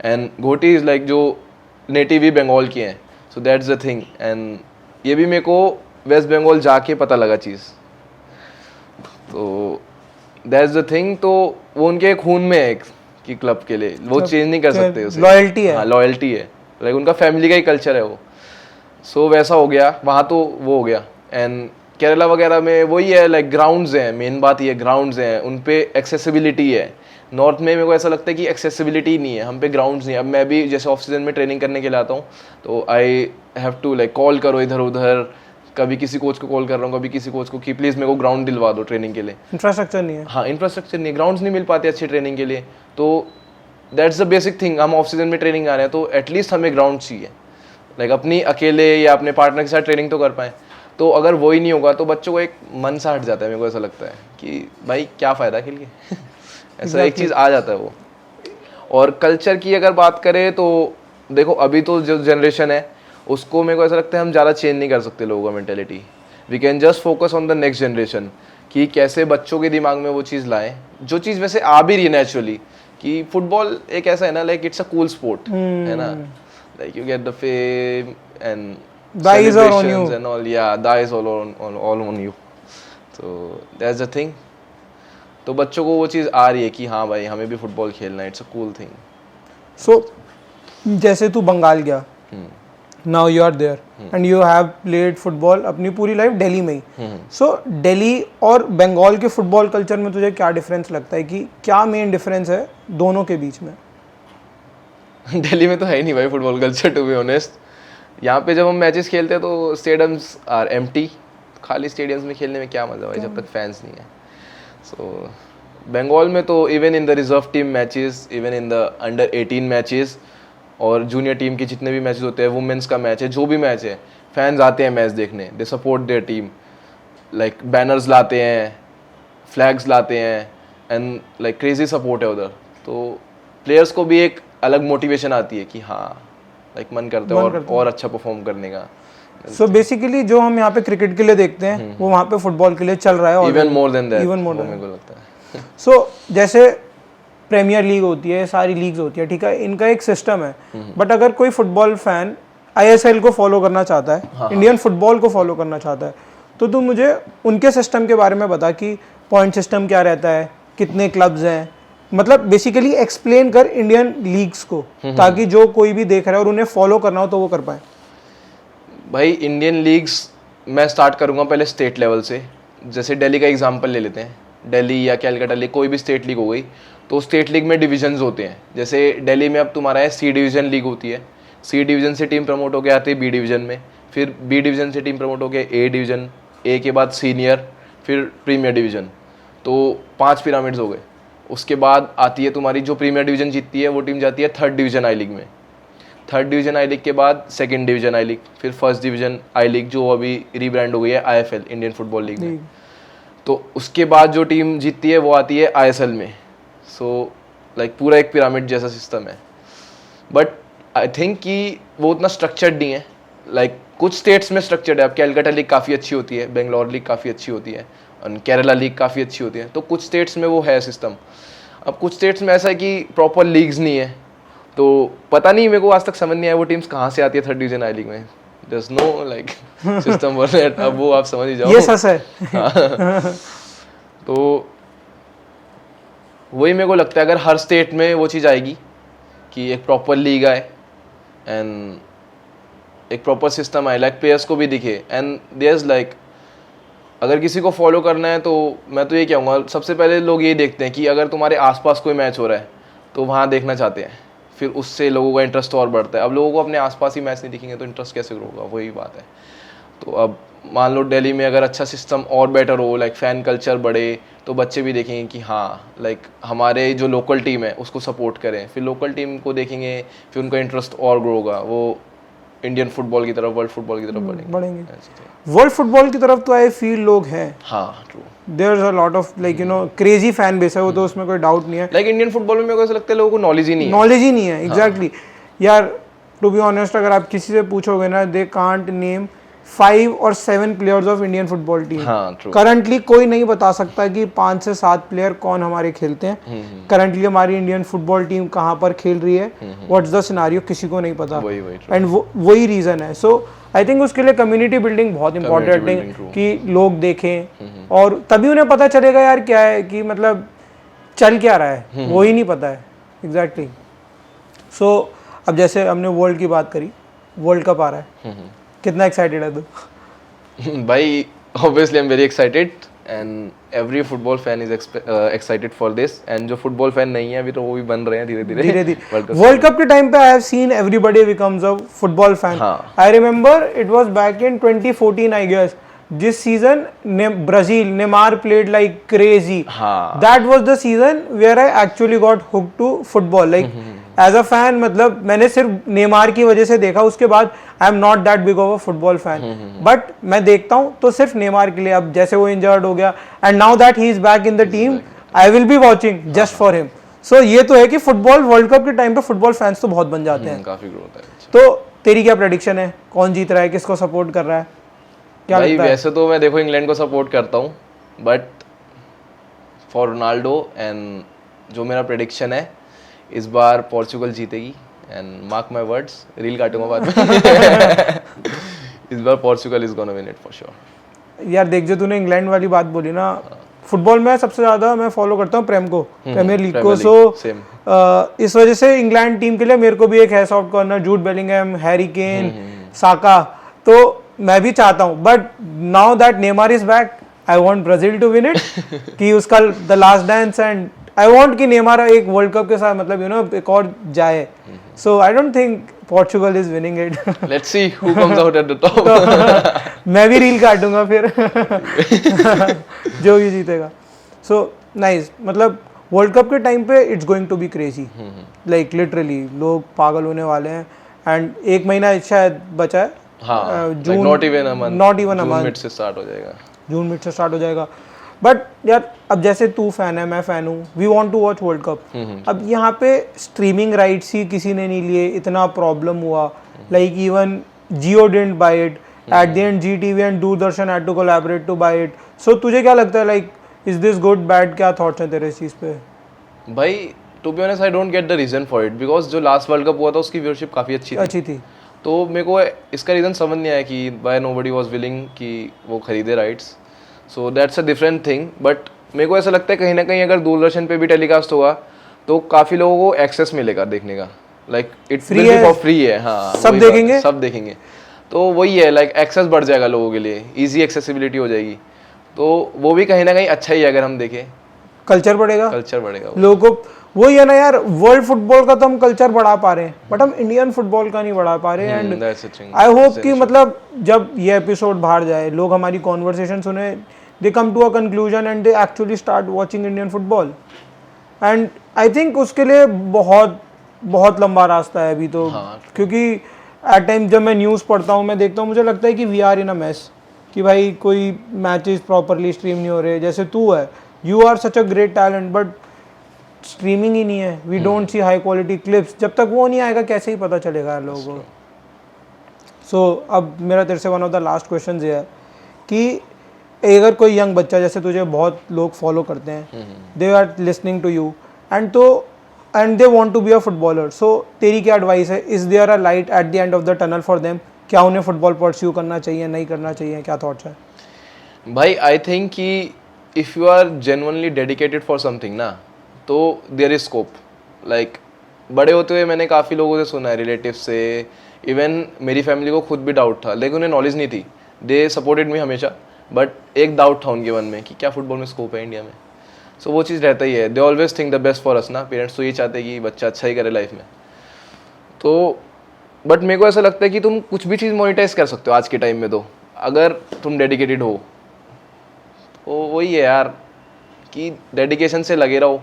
एंड घोटी इज़ लाइक जो नेटिव ही बंगाल की हैं। So that's the thing. And ये भी मेरे को वेस्ट बंगाल जाके पता लगा चीज़, तो दैट्स द थिंग। तो वो उनके खून में है कि क्लब के लिए वो चेंज नहीं कर सकते उसे, लॉयल्टी है। हाँ लॉयल्टी है, लाइक उनका फैमिली का ही कल्चर है वो। सो वैसा हो गया वहाँ, तो वो हो गया। एंड केरला वगैरह में वही है, लाइक ग्राउंड्स हैं, मेन बात ये ग्राउंड्स हैं, उन पे एक्सेसिबिलिटी है। नॉर्थ में मेरे को ऐसा लगता है कि एक्सेसिबिलिटी नहीं है, हम पे ग्राउंड्स नहीं है। अब मैं भी जैसे ऑफ सीजन में ट्रेनिंग करने के लिए आता हूँ तो I have to like call करो इधर उधर, कभी किसी कोच को कॉल कर रहा हूँ, कभी किसी कोच को कि प्लीज़ मेरे को ग्राउंड दिलवा दो ट्रेनिंग के लिए। इंफ्रास्ट्रक्चर नहीं है। हाँ, इंफ्रास्ट्रक्चर नहीं, ग्राउंड्स नहीं मिल पाते अच्छी ट्रेनिंग के लिए। तो दैट्स द बेसिक थिंग। हम ऑफ सीजन में ट्रेनिंग आ रहे हैं तो एटलीस्ट हमें ग्राउंड चाहिए, लाइक अपनी अकेले या अपने पार्टनर के साथ ट्रेनिंग तो कर पाएँ। तो अगर वो ही नहीं होगा तो बच्चों को एक मन सा हट जाता है। मेरे को ऐसा लगता है कि भाई क्या फ़ायदा खेल के ऐसा एक चीज़ आ जाता है वो। और कल्चर की अगर बात करें तो देखो, अभी तो जो जनरेशन है उसको मेरे को ऐसा लगता है हम ज़्यादा चेंज नहीं कर सकते लोगों का mentality. We can just focus on the next generation कि कैसे बच्चों के दिमाग में वो चीज़ लाएं, जो चीज़ वैसे आ भी रही है नेचुरली। कि फुटबॉल एक ऐसा है ना, like it's a cool sport है ना, like you get the fame and the eyes are on you and all, yeah, the eyes all on you, so that's the thing। तो बच्चों को वो चीज़ आ रही है कि हाँ भाई हमें भी फुटबॉल खेलना है, इट्स अ कूल थिंग। सो जैसे तू बंगाल गया, now you are there and you have played football अपनी पूरी लाइफ दिल्ली में ही. So दिल्ली और बंगाल के फुटबॉल कल्चर में तुझे क्या डिफरेंस लगता है, कि क्या मेन डिफरेंस है दोनों के बीच में? दिल्ली में तो है ही नहीं भाई football culture, to be honest. यहाँ पे जब हम मैचेस खेलते हैं तो स्टेडियम्स आर एम्प्टी. खाली स्टेडियम्स में खेलने में क्या मजा भाई जब तक फैंस नहीं है. सो बंगाल में तो even in the reserve team matches, even in the under 18 matches और जूनियर टीम के जितने भी मैचेस होते हैं, वुमेन्स का मैच है, जो भी मैच है, फैंस आते हैं मैच देखने. They support their team, like banners लाते हैं, फ्लैग्स लाते हैं एंड लाइक क्रेजी सपोर्ट है उधर. तो प्लेयर्स को भी एक अलग मोटिवेशन आती है कि हाँ लाइक मन करता है और अच्छा परफॉर्म करने का. सो बेसिकली जो हम यहाँ पे क्रिकेट के लिए देखते हैं वो वहाँ पे फुटबॉल के लिए चल रहा है. Even more than that, even more मेरे को लगता है. सो जैसे प्रीमियर लीग होती है, सारी लीग्स होती है, ठीक है, इनका एक सिस्टम है. बट अगर कोई फुटबॉल फैन आईएसएल को फॉलो करना चाहता है, इंडियन फुटबॉल को फॉलो करना चाहता है, तो तुम मुझे उनके सिस्टम के बारे में बता कि पॉइंट सिस्टम क्या रहता है, कितने क्लब्स हैं, मतलब बेसिकली एक्सप्लेन कर इंडियन लीग्स को, ताकि जो कोई भी देख रहा है और उन्हें फॉलो करना हो तो वो कर पाए. भाई इंडियन लीग्स मैं स्टार्ट करूँगा पहले स्टेट लेवल से. जैसे दिल्ली का एग्जांपल ले लेते हैं. दिल्ली या कैलकाटा लीग, कोई भी स्टेट लीग हो गई, तो स्टेट लीग में डिविजन्स होते हैं. जैसे दिल्ली में अब तुम्हारा है सी डिवीज़न लीग होती है. सी डिवीज़न से टीम प्रमोट होकर आती है बी डिवीज़न में, फिर बी डिवीज़न से टीम प्रमोट होकर ए डिवीज़न, ए के बाद सीनियर, फिर प्रीमियर डिवीज़न. तो 5 पिरामिड्स हो गए. उसके बाद आती है तुम्हारी जो प्रीमियर डिवीज़न जीतती है वो टीम जाती है थर्ड डिवीज़न आई लीग में. थर्ड डिवीज़न आई लीग के बाद सेकंड डिवीज़न आई लीग, फिर फर्स्ट डिवीज़न आई लीग जो अभी रीब्रांड हो गई है आईएफएल, इंडियन फुटबॉल लीग में. तो उसके बाद जो टीम जीतती है वो आती है आईएसएल में. सो लाइक पूरा एक पिरामिड जैसा सिस्टम है. बट आई थिंक कि वो उतना स्ट्रक्चर्ड नहीं है. लाइक कुछ स्टेट्स में स्ट्रक्चर्ड है. अब कैलकाटा लीग काफ़ी अच्छी होती है, बेंगलोर लीग काफ़ी अच्छी होती है, और केरला लीग काफ़ी अच्छी होती है. तो कुछ स्टेट्स में वो है सिस्टम. अब कुछ स्टेट्स में ऐसा है कि प्रॉपर लीग्स नहीं है. तो पता नहीं, मेरे को आज तक समझ नहीं आया वो टीम्स कहाँ से आती है थर्ड डिवीजन आई लीग में. There's no like system for that. अब वो आप समझ ही जाओ. ये सच है. तो वही मेरे को लगता है अगर हर स्टेट में वो चीज़ आएगी कि एक प्रॉपर लीग आए एंड एक प्रॉपर सिस्टम आए, लाइक प्लेयर्स को भी दिखे एंड देयर्स लाइक अगर किसी को फॉलो करना है तो मैं तो ये कहूँगा सबसे पहले लोग ये देखते हैं कि अगर तुम्हारे आसपास कोई मैच हो रहा है तो वहाँ देखना चाहते हैं. फिर उससे लोगों का इंटरेस्ट और बढ़ता है. अब लोगों को अपने आसपास ही मैच नहीं दिखेंगे तो इंटरेस्ट कैसे होगा, वही बात है. तो अब मान लो दिल्ली में अगर अच्छा सिस्टम और बेटर हो, लाइक फ़ैन कल्चर बढ़े, तो बच्चे भी देखेंगे कि हाँ लाइक हमारे जो लोकल टीम है उसको सपोर्ट करें. फिर लोकल टीम को देखेंगे, फिर उनका इंटरेस्ट और ग्रो होगा. वो इंडियन फुटबॉल की तरफ, वर्ल्ड फुटबॉल की तरफ बढ़ेंगे. वर्ल्ड फुटबॉल की तरफ तो आई फील लोग हैं. हाँ true. There is a lot of like you know crazy fan base है वो, तो उसमें कोई डाउट नहीं है. लाइक इंडियन फुटबॉल में मेरे को ऐसा लगता है लोगों को नॉलेज ही नहीं है. नॉलेज ही नहीं है. एग्जैक्टली. यार टू बी ऑनेस्ट अगर आप किसी से पूछोगे ना, दे कांट नेम 5 और 7 players of Indian football team. Currently कोई नहीं बता सकता कि 5 से 7 प्लेयर कौन हमारे खेलते हैं. करंटली हमारी इंडियन फुटबॉल टीम कहाँ पर खेल रही है, व्हाट्स द सिनेरियो, किसी को नहीं पता. एंड वही रीजन है. सो आई थिंक उसके लिए कम्युनिटी बिल्डिंग बहुत इंपॉर्टेंट है कि लोग देखें और तभी उन्हें पता चलेगा यार क्या है, कि मतलब चल क्या रहा है, वो ही नहीं पता है. एग्जैक्टली. सो अब जैसे हमने वर्ल्ड की बात करी, वर्ल्ड कप आ रहा है, कितना एक्साइटेड है तू? भाई obviously I am very excited and every football fan is excited for this. And जो फुटबॉल फैन नहीं है अभी तो वो भी बन रहे हैं धीरे धीरे. वर्ल्ड कप के टाइम पे I have seen everybody becomes a football fan. I remember it was back in 2014 I guess. This season, Brazil, Neymar played like crazy. That was the season where I actually got hooked to football. Like as a fan, मतलब मैंने सिर्फ Neymar की वजह से देखा. उसके बाद I am not that big of a football fan. But मैं देखता हूँ तो सिर्फ नेमार के लिए. अब जैसे वो इंजर्ड हो गया and now that he is back in the team, I will be watching just for him. So ये तो है कि फुटबॉल वर्ल्ड कप के टाइम पे फुटबॉल फैंस तो बहुत बन जाते हैं. काफी ग्रोथ है. तो तेरी क्या प्रेडिक्शन है, कौन जीत रहा है, किसको सपोर्ट कर रहा है? भाई वैसे तो मैं देखो इंग्लैंड को सपोर्ट करता हूँ, बट फॉर रोनाल्डो एंड जो मेरा प्रेडिक्शन है इस बार पोर्चुगल जीतेगी. And mark my words, reel काटूंगा बाद में. इस बार Portugal is gonna win it for sure. यार देख, जो तूने इंग्लैंड वाली बात बोली ना, फुटबॉल में सबसे ज्यादा मैं फॉलो करता हूँ प्रीमियर लीग को. सो इस वजह से इंग्लैंड टीम के लिए मेरे को भी एक है soft corner. Jude Bellingham, Harry Kane, Saka, तो मैं भी चाहता हूँ, but now that Neymar is back I want Brazil to win it कि उसका the last dance, and I want कि नेमार एक वर्ल्ड कप के साथ मतलब यू नो एक और जाए, so I don't think Portugal is winning it. Let's see who comes out at the top. मैं भी रील काटूंगा फिर जो भी जीतेगा. सो नाइस, मतलब वर्ल्ड कप के टाइम पे it's going to be crazy, like literally लोग पागल होने वाले हैं. एंड एक महीना शायद बचा है. हाँ, June, not even a month, not even a June month, mid से स्टार्ट हो जाएगा. जून मिड से स्टार्ट हो जाएगा. बट यार अब जैसे तू फैन है, मैं फैन हूँ, we want to watch world cup. अब यहाँ पे स्ट्रीमिंग राइट्स ही किसी ने नहीं लिए, इतना प्रॉब्लम हुआ. Like even Jio didn't buy it, at the end GTV and Doordarshan had to collaborate to buy it. So तुझे क्या लगता है, like is this good bad, क्या थॉट्स हैं तेरे इस चीज़ पे? भाई to be honest I don't get the reason for it, because जो लास्ट वर्ल्ड कप हुआ था उसकी व्यूअरशिप काफ़ी अच्छी थी. तो मेरे को इसका रीज़न समझ नहीं आया कि वाई नोबडी वाज विलिंग कि वो खरीदे rights. So that's a different thing. But मेरे को ऐसा लगता है कहीं ना कहीं अगर दूरदर्शन पे भी टेलीकास्ट होगा तो काफ़ी लोगों को एक्सेस मिलेगा देखने का. Like it will be for free है. हाँ, सब देखेंगे, सब देखेंगे. तो वही है, लाइक एक्सेस बढ़ जाएगा लोगों के लिए, ईजी एक्सेसिबिलिटी हो जाएगी. तो वो भी कहीं ना कहीं अच्छा ही है. अगर हम देखें कल्चर बढ़ेगा, लोगों को. वही है ना यार, वर्ल्ड फुटबॉल का तो हम कल्चर बढ़ा पा रहे हैं, बट हम इंडियन फुटबॉल का नहीं बढ़ा पा रहे. एंड आई होप कि मतलब जब ये एपिसोड बाहर जाए, लोग हमारी कॉन्वर्सेशन सुने, they come to a conclusion and they actually start watching Indian football. And I think उसके लिए बहुत बहुत लंबा रास्ता है अभी तो. क्योंकि एट टाइम जब मैं न्यूज़ पढ़ता हूँ, मैं देखता हूँ, मुझे लगता है कि we are in a mess, कि भाई कोई मैचेस प्रॉपरली स्ट्रीम नहीं हो रहे. जैसे तू है, you are such a great talent, but streaming ही नहीं है. We don't see high quality clips. जब तक वो नहीं आएगा कैसे ही पता चलेगा यार लोगों को. सो अब मेरा तेरे से one of the last question ये है कि अगर कोई यंग बच्चा, जैसे तुझे बहुत लोग फॉलो करते हैं, they are listening to you and they want to be a footballer, so तेरी क्या एडवाइस है? Is there a light at the end of the tunnel for them? क्या उन्हें फुटबॉल परस्यू करना चाहिए, नहीं करना चाहिए, क्या थॉट्स है? भाई आई थिंक कि if you are genuinely dedicated for something ना, तो देयर इज स्कोप. लाइक बड़े होते हुए मैंने काफ़ी लोगों से सुना है, रिलेटिव से, इवन मेरी फैमिली को खुद भी डाउट था, लेकिन उन्हें नॉलेज नहीं थी. दे सपोर्टेड मी हमेशा, बट एक डाउट था उनके मन में कि क्या फुटबॉल में स्कोप है इंडिया में. सो वो चीज़ रहता ही है. They always think the best for us ना. पेरेंट्स तो ये चाहते हैं कि बच्चा अच्छा ही करे लाइफ में. तो बट मेरे को ऐसा लगता है कि तुम कुछ भी चीज़ मोनिटाइज कर सकते हो आज के टाइम में, तो अगर तुम डेडिकेटेड हो. तो वही है यार कि डेडिकेशन से लगे रहो,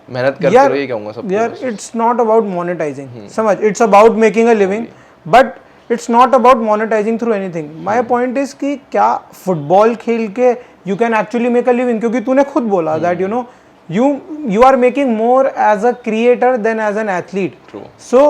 मेहनत करते रहो, ये कहूँगा सबको. यार इट्स नॉट अबाउट मोनेटाइजिंग, समझ, it's about making a living, but it's not about monetising through anything. My point is कि क्या फुटबॉल खेल के you can actually make a living? क्योंकि तूने खुद बोला that you no you are making more as a creator than as an athlete. True. So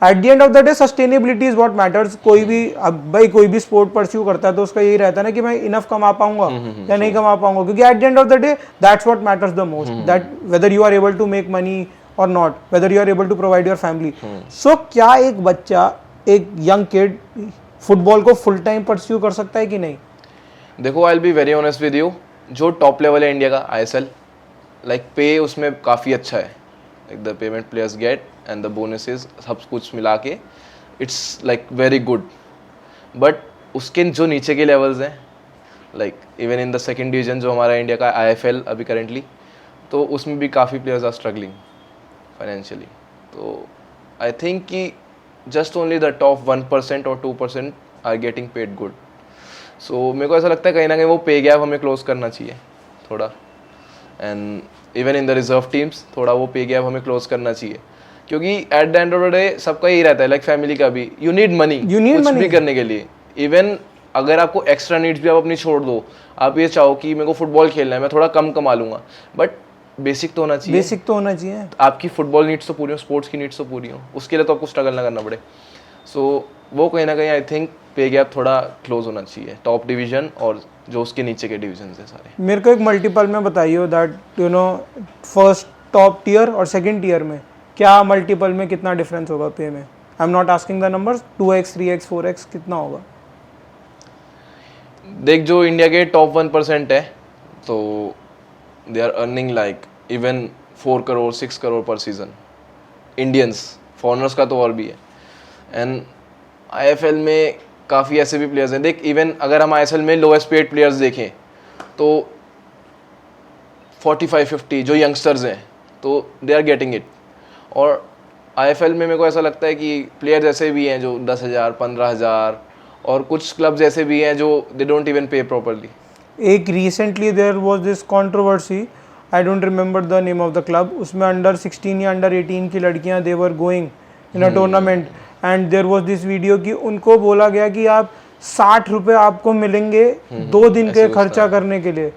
at the end of the day sustainability is what matters. कोई भी अब भाई कोई भी स्पोर्ट परस्यू करता है तो उसका यही रहता है ना कि मैं इनफ कमा पाऊंगा या नहीं कमा पाऊंगा, क्योंकि at the end of the day that's what matters the most, that whether you are able to make money or not, whether you are able to provide your family. So क्या एक बच्चा, एक यंग किड फुटबॉल को full time pursue कर सकता है कि नहीं? देखो I will be very honest with you, जो टॉप लेवल है इंडिया का ISL, लाइक पे उसमें काफ़ी अच्छा है. Like the payment players get and the bonuses सब कुछ मिला के it's like very good. But उसके जो नीचे के लेवल्स हैं, like even in the second division जो हमारा इंडिया का IFL अभी करेंटली, तो उसमें भी काफ़ी प्लेयर्स आर स्ट्रगलिंग फाइनेंशियली. तो आई थिंक कि जस्ट ओनली द टॉप 1% और 2% are getting paid good. So मेरे को ऐसा लगता है कहीं ना कहीं वो पे गैप हमें क्लोज करना चाहिए थोड़ा. And even in the reserve teams थोड़ा वो पे गैप हमें क्लोज करना चाहिए, क्योंकि eight the end of the day सबका यही रहता है, लाइक फैमिली का भी, यू नीड मनी कुछ भी करने के लिए. इवन अगर आपको एक्स्ट्रा नीड्स भी आप अपनी छोड़ दो, आप ये चाहो कि मेरे को फुटबॉल खेलना है, मैं थोड़ा कम कमा लूँगा, बट बेसिक तो होना चाहिए. बेसिक तो होना चाहिए. आपकी फुटबॉल नीड्स तो पूरी हो, स्पोर्ट्स की नीड्स तो पूरी हो, उसके लिए तो आपको स्ट्रगल ना करना पड़े. सो वो कहीं ना कहीं आई थिंक पे गैप थोड़ा क्लोज होना चाहिए टॉप डिवीजन और जो उसके नीचे के डिवीजन है सारे. मेरे को एक मल्टीपल में बताइए that you know first top tier और सेकंड टियर में क्या मल्टीपल में कितना डिफरेंस होगा पे में? I am not asking the numbers, 2x 3x 4x कितना होगा? देख, जो इंडिया के टॉप 1% है तो they are earning like even 4 crore 6 crore per season. Indians, foreigners का तो और भी है. एंड IFL में काफ़ी ऐसे भी प्लेयर्स हैं, देख इवन अगर हम ISL में लोएस्ट पेड प्लेयर्स देखें तो 45-50 जो यंगस्टर्स हैं तो दे आर गेटिंग इट। और IFL में मेरे को ऐसा लगता है कि प्लेयर्स ऐसे भी हैं जो 10,000 15,000, और कुछ क्लब्स ऐसे भी हैं जो they don't even pay properly. एक recently there was this controversy, I don't remember the name of the club, उसमें अंडर 16 या अंडर 18 की लड़कियां they were going in a tournament and there was this video कि उनको बोला गया कि आप 60 रुपये आपको मिलेंगे 2 दिन के खर्चा करने के लिए,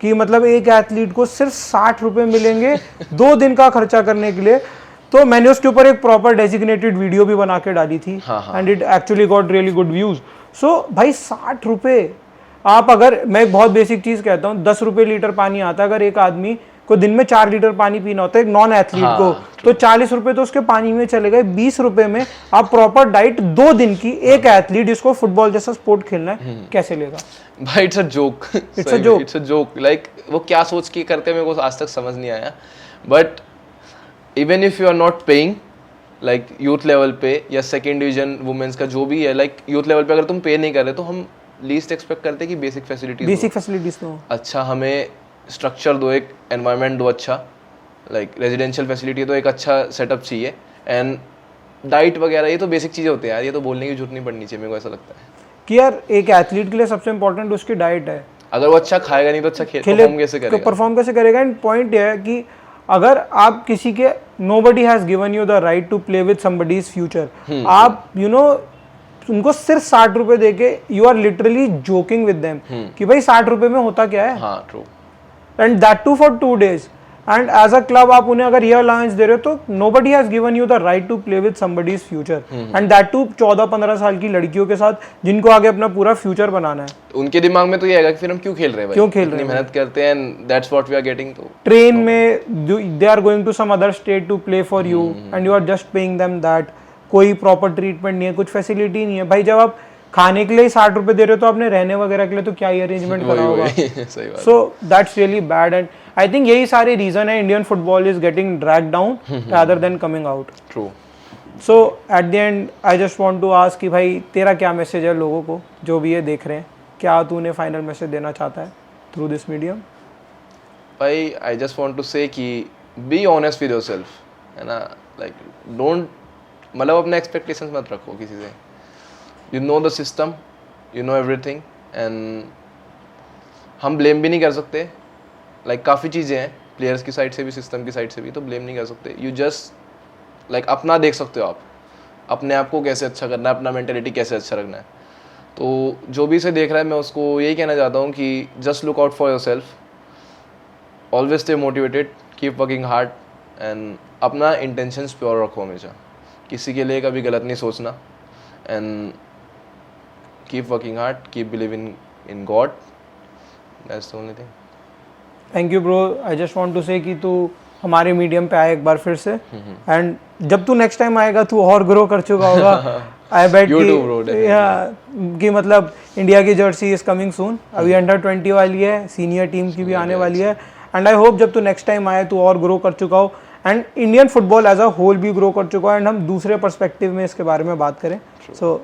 कि मतलब एक एथलीट को सिर्फ 60 रुपये मिलेंगे 2 दिन का खर्चा करने के लिए। तो मैंने उसके ऊपर एक प्रॉपर डेजिग्नेटेड वीडियो भी बना के डाली थी and it actually got really good views. So भाई 60 रुपये आप, अगर मैं एक बहुत बेसिक चीज कहता हूँ, 10 रुपये लीटर पानी आता है, अगर एक आदमी को दिन में 4 लीटर पानी पीना होता है एक नॉन एथलीट को, तो 40 रुपये तो उसके पानी में चले गए। 20 रुपये में आप प्रॉपर डाइट 2 दिन की एक एथलीट जिसको फुटबॉल जैसा स्पोर्ट खेलना है कैसे लेगा भाई? It's a joke, it's a joke, it's a joke. Like वो क्या सोच के करते हैं मेरे को आज तक समझ नहीं आया। But even if you are not paying like youth level पे या सेकेंड डिवीजन वुमेन्स का जो भी है, लाइक यूथ लेवल पे अगर तुम पे नहीं कर रहे तो हम लीस्ट एक्सपेक्ट करते हैं कि बेसिक फैसिलिटीज दो, अच्छा हमें स्ट्रक्चर दो, एक एनवायरनमेंट दो अच्छा, लाइक रेजिडेंशियल फैसिलिटी, तो एक अच्छा सेटअप चाहिए। एंड डाइट वगैरह ये तो बेसिक चीज़ें होती हैं यार, ये तो बोलने की जरूरत नहीं पड़नी चाहिए, मेरे को ऐसा लगता है कि यार एक एथलीट के लिए सबसे इंपॉर्टेंट उसकी डाइट है। अगर वो अच्छा खाएगा नहीं तो अच्छा परफॉर्म कैसे करेगा? एंड पॉइंट ये है कि अगर आप किसी के, nobody has given you the right to play with somebody's future, आप यू नो उनको सिर्फ 60 रुपए देके you are literally joking with them कि भाई 60 रुपए में होता क्या है। हाँ ट्रू। And that too for 2 days and as a club आप उन्हें अगर ये अलाउंस दे रहे हो तो nobody has given you the right to play with somebody's future, and that to 14-15 साल की लड़कियों के साथ जिनको आगे अपना पूरा फ्यूचर बनाना है। उनके दिमाग में तो ये आएगा कि फिर हम क्यों खेल रहे हैं, क्यों खेल रहे हैं, मेहनत करते हैं and that's what we are getting. तो ट्रेन में they are going to some other state to play for you and you are just paying them that, कोई प्रॉपर ट्रीटमेंट नहीं है, कुछ फैसिलिटी नहीं है। भाई जब आप खाने के लिए 60 रुपए दे रहे हो तो आपने रहने वगैरह के लिए तो क्या ही अरेंजमेंट करा होगा। So that's really bad and I think यही सारे रीजन है Indian football is getting drag down rather than coming out. True. So at the end I just want to ask कि भाई तेरा क्या मैसेज है लोगों को जो भी ये देख रहे हैं, क्या तूने फाइनल मैसेज देना चाहता है थ्रू दिस मीडियम? भाई आई जस्ट वांट टू से कि बी ऑनेस्ट विद योरसेल्फ, है ना, लाइक डोंट, मतलब अपने एक्सपेक्टेशंस मत रखो किसी से। You know the system, you know everything, and हम ब्लेम भी नहीं कर सकते। लाइक काफ़ी चीज़ें हैं प्लेयर्स की साइड से भी सिस्टम की साइड से भी, तो ब्लेम नहीं कर सकते। यू जस्ट लाइक अपना देख सकते हो आप, अपने आप को कैसे अच्छा करना है, अपना मेंटेलिटी कैसे अच्छा रखना है। तो जो भी इसे देख रहा है मैं उसको यही कहना चाहता हूँ कि just look out for yourself, always stay motivated, keep working hard, and अपना इंटेंशंस प्योर रखो हमेशा, किसी के लिए कभी गलत नहीं सोचना, and keep working hard, keep believing in God, that's the only thing. Thank you bro. I just want to say कि तू हमारे मीडियम पे आए एक बार फिर से, एंड जब तू नेक्स्ट टाइम आएगा तू और ग्रो कर चुका होगा। आई बेट कि मतलब इंडिया की जर्सी इज कमिंग सून, अभी अंडर 20 वाली है, सीनियर टीम की भी आने वाली है, एंड आई होप जब तू नेक्स्ट टाइम आए तू और ग्रो कर चुका हो and Indian football as a whole भी ग्रो कर चुका हो, एंड हम दूसरे पर्सपेक्टिव में इसके बारे में बात करें। सो